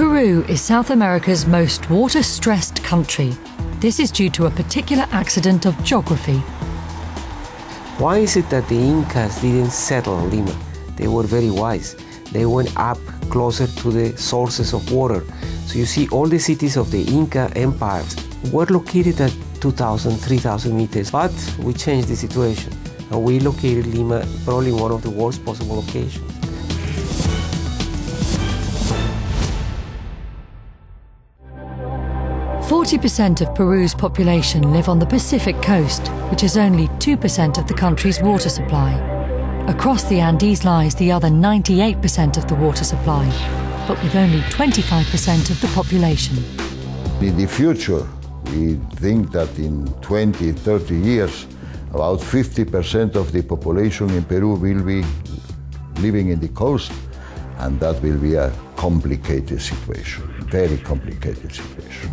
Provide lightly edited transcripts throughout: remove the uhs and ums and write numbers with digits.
Peru is South America's most water-stressed country. This is due to a particular accident of geography. Why is it that the Incas didn't settle Lima? They were very wise. They went up closer to the sources of water. So you see, all the cities of the Inca empires were located at 2,000, 3,000 meters. But we changed the situation, and we located Lima probably in one of the worst possible locations. % of Peru's population live on the Pacific coast, which is only 2% of the country's water supply. Across the Andes lies the other 98% of the water supply, but with only 25% of the population. In the future, we think that in 20, 30 years, about 50% of the population in Peru will be living in the coast, and that will be a complicated situation, very complicated situation.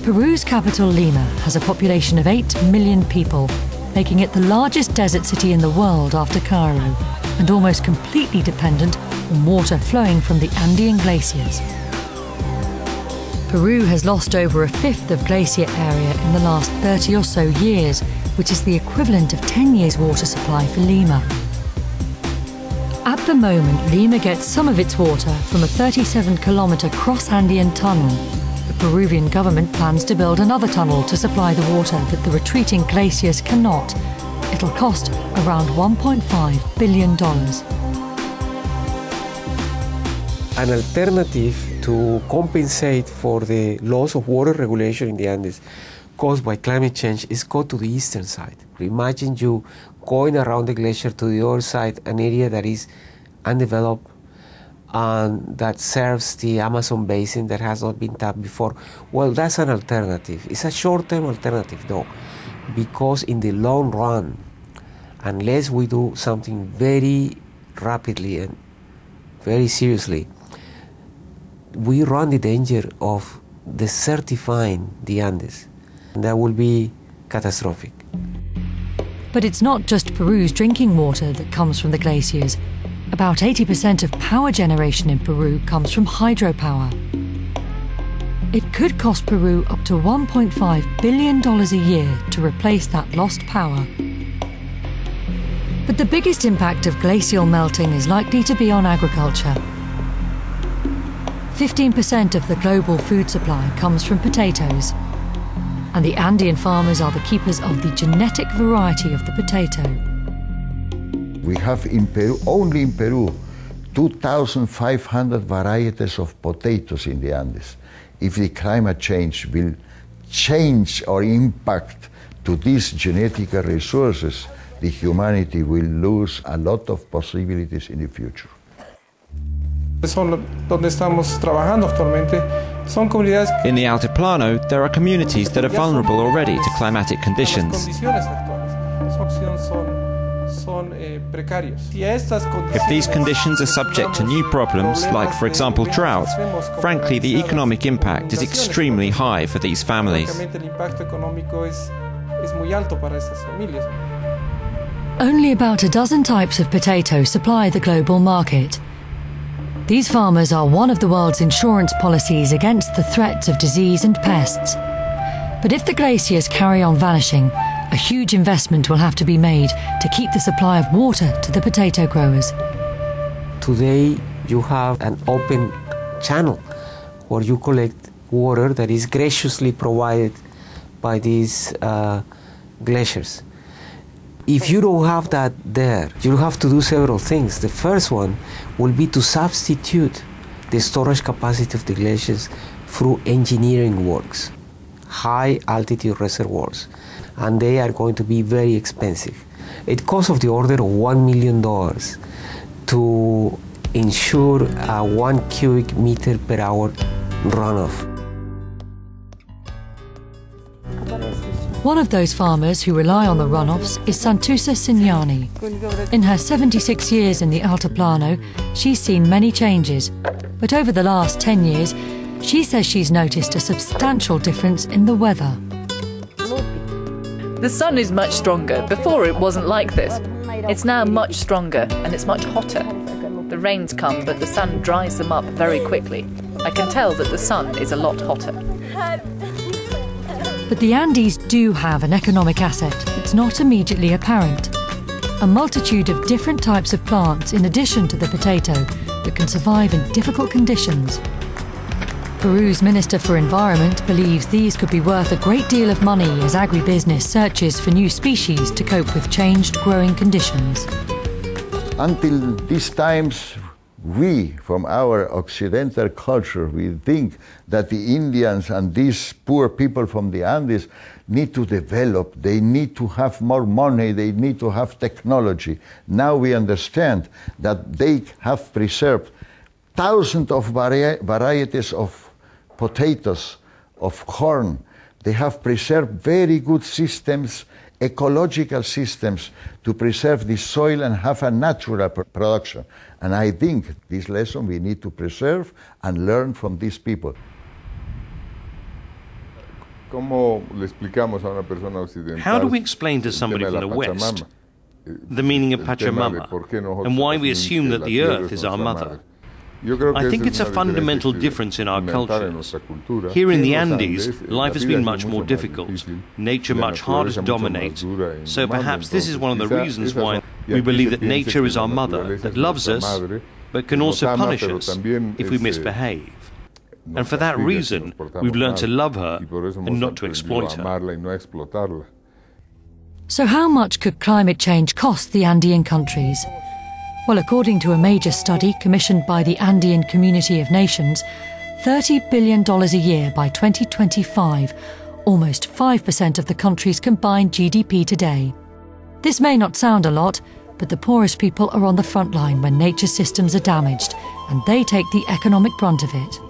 Peru's capital, Lima, has a population of 8 million people, making it the largest desert city in the world after Cairo, and almost completely dependent on water flowing from the Andean glaciers. Peru has lost over a fifth of glacier area in the last 30 or so years, which is the equivalent of 10 years' water supply for Lima. At the moment, Lima gets some of its water from a 37-kilometre cross-Andean tunnel. The Peruvian government plans to build another tunnel to supply the water that the retreating glaciers cannot. It'll cost around $1.5 billion. An alternative to compensate for the loss of water regulation in the Andes caused by climate change is go to the eastern side. Imagine you going around the glacier to the other side, an area that is undeveloped and that serves the Amazon basin that has not been tapped before. Well, that's an alternative. It's a short-term alternative, though, because in the long run, unless we do something very rapidly and very seriously, we run the danger of desertifying the Andes, and that will be catastrophic. But it's not just Peru's drinking water that comes from the glaciers. About 80% of power generation in Peru comes from hydropower. It could cost Peru up to $1.5 billion a year to replace that lost power. But the biggest impact of glacial melting is likely to be on agriculture. 15% of the global food supply comes from potatoes, and the Andean farmers are the keepers of the genetic variety of the potato. We have in Peru, only in Peru, 2,500 varieties of potatoes in the Andes. If the climate change will change or impact to these genetic resources, the humanity will lose a lot of possibilities in the future. Donde estamos trabajando actualmente son comunidades. In the Altiplano, there are communities that are vulnerable already to climatic conditions. If these conditions are subject to new problems, like for example drought, frankly the economic impact is extremely high for these families. Only about a dozen types of potato supply the global market. These farmers are one of the world's insurance policies against the threats of disease and pests. But if the glaciers carry on vanishing, a huge investment will have to be made to keep the supply of water to the potato growers. Today you have an open channel where you collect water that is graciously provided by these glaciers. If you don't have that there, you have to do several things. The first one will be to substitute the storage capacity of the glaciers through engineering works, high altitude reservoirs, and they are going to be very expensive. It costs of the order of $1 million to ensure a 1 cubic meter per hour runoff. One of those farmers who rely on the runoffs is Santusa Signani. In her 76 years in the Altiplano, she's seen many changes. But over the last 10 years, she says she's noticed a substantial difference in the weather. The sun is much stronger. Before it wasn't like this. It's now much stronger and it's much hotter. The rains come, but the sun dries them up very quickly. I can tell that the sun is a lot hotter. But the Andes do have an economic asset that's not immediately apparent. A multitude of different types of plants in addition to the potato that can survive in difficult conditions. Peru's Minister for Environment believes these could be worth a great deal of money as agribusiness searches for new species to cope with changed growing conditions. Until these times, we, from our Occidental culture, we think that the Indians and these poor people from the Andes need to develop, they need to have more money, they need to have technology. Now we understand that they have preserved thousands of varieties of potatoes, of corn. They have preserved very good systems, ecological systems, to preserve the soil and have a natural production. And I think this lesson we need to preserve and learn from these people. ¿Cómo le explicamos a una persona occidental? How do we explain to somebody from the West the meaning of Pachamama and why we assume that the earth is our mother? I think it's a fundamental difference in our cultures. Here in the Andes, life has been much more difficult, nature much harder to dominate, so perhaps this is one of the reasons why we believe that nature is our mother, that loves us, but can also punish us if we misbehave. And for that reason, we've learned to love her and not to exploit her. So how much could climate change cost the Andean countries? Well, according to a major study commissioned by the Andean Community of Nations, $30 billion a year by 2025, almost 5% of the country's combined GDP today. This may not sound a lot, but the poorest people are on the front line when nature systems are damaged, and they take the economic brunt of it.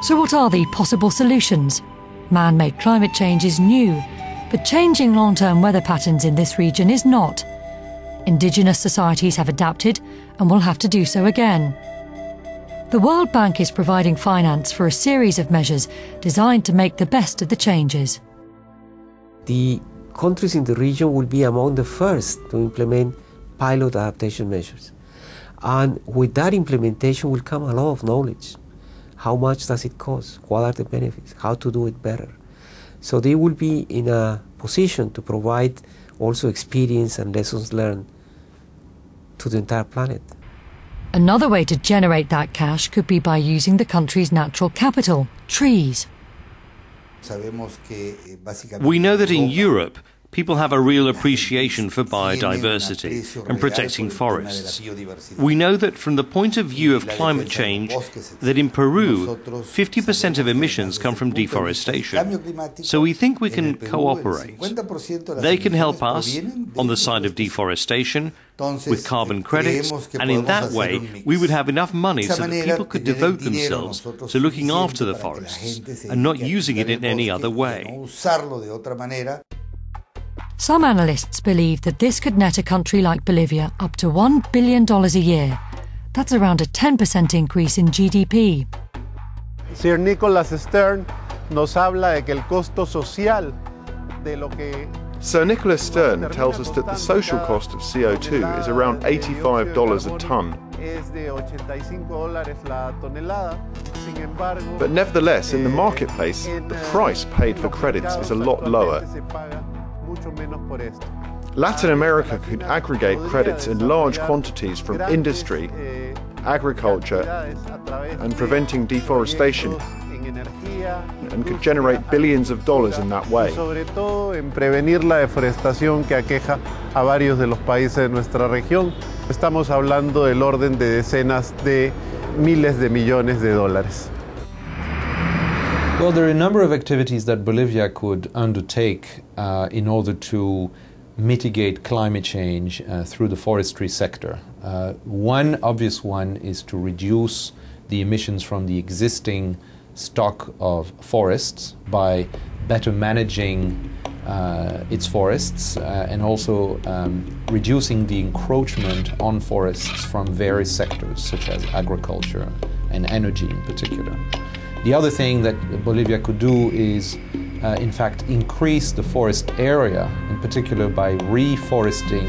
So what are the possible solutions? Man-made climate change is new, but changing long-term weather patterns in this region is not. Indigenous societies have adapted and will have to do so again. The World Bank is providing finance for a series of measures designed to make the best of the changes. The countries in the region will be among the first to implement pilot adaptation measures. And with that implementation will come a lot of knowledge. How much does it cost? What are the benefits? How to do it better? So they will be in a position to provide also experience and lessons learned to the entire planet. Another way to generate that cash could be by using the country's natural capital, trees. We know that in Europe, people have a real appreciation for biodiversity and protecting forests. We know that from the point of view of climate change, that in Peru, 50% of emissions come from deforestation. So we think we can cooperate. They can help us on the side of deforestation with carbon credits, and in that way we would have enough money so that people could devote themselves to looking after the forests and not using it in any other way. Some analysts believe that this could net a country like Bolivia up to $1 billion a year. That's around a 10% increase in GDP. Sir Nicholas Stern nos habla de que el costo social de lo que... Sir Nicholas Stern tells us that the social cost of CO2 is around $85 a tonne. But nevertheless, in the marketplace, the price paid for credits is a lot lower. Latin America could aggregate credits in large quantities from industry, agriculture, and preventing deforestation, and could generate billions of dollars in that way. Sobre todo en prevenir la deforestación que aqueja a varios de los países de nuestra región. Estamos hablando del orden de decenas de miles de millones de dólares. Well, there are a number of activities that Bolivia could undertake in order to mitigate climate change through the forestry sector. One obvious one is to reduce the emissions from the existing stock of forests by better managing its forests and also reducing the encroachment on forests from various sectors such as agriculture and energy in particular. The other thing that Bolivia could do is in fact increase the forest area, in particular by reforesting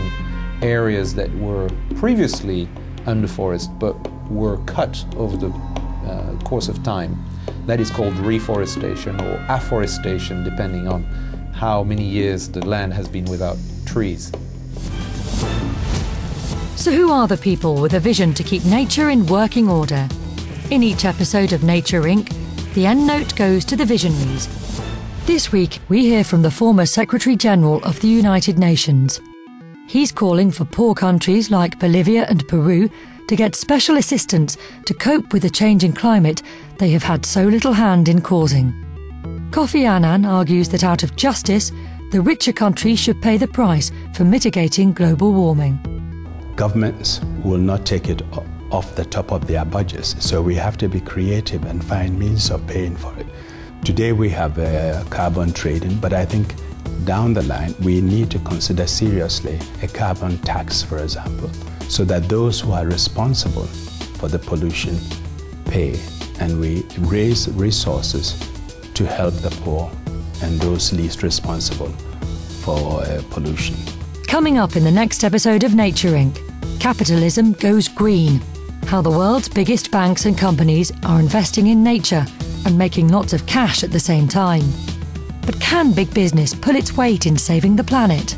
areas that were previously underforest but were cut over the course of time. That is called reforestation or afforestation, depending on how many years the land has been without trees. So who are the people with a vision to keep nature in working order? In each episode of Nature Inc., the end note goes to the visionaries. This week, we hear from the former Secretary-General of the United Nations. He's calling for poor countries like Bolivia and Peru to get special assistance to cope with the changing climate they have had so little hand in causing. Kofi Annan argues that out of justice, the richer countries should pay the price for mitigating global warming. Governments will not take it off the top of their budgets, so we have to be creative and find means of paying for it. Today we have carbon trading, but I think down the line we need to consider seriously a carbon tax, for example, so that those who are responsible for the pollution pay, and we raise resources to help the poor and those least responsible for pollution. Coming up in the next episode of Nature Inc., capitalism goes green. How the world's biggest banks and companies are investing in nature and making lots of cash at the same time. But can big business pull its weight in saving the planet?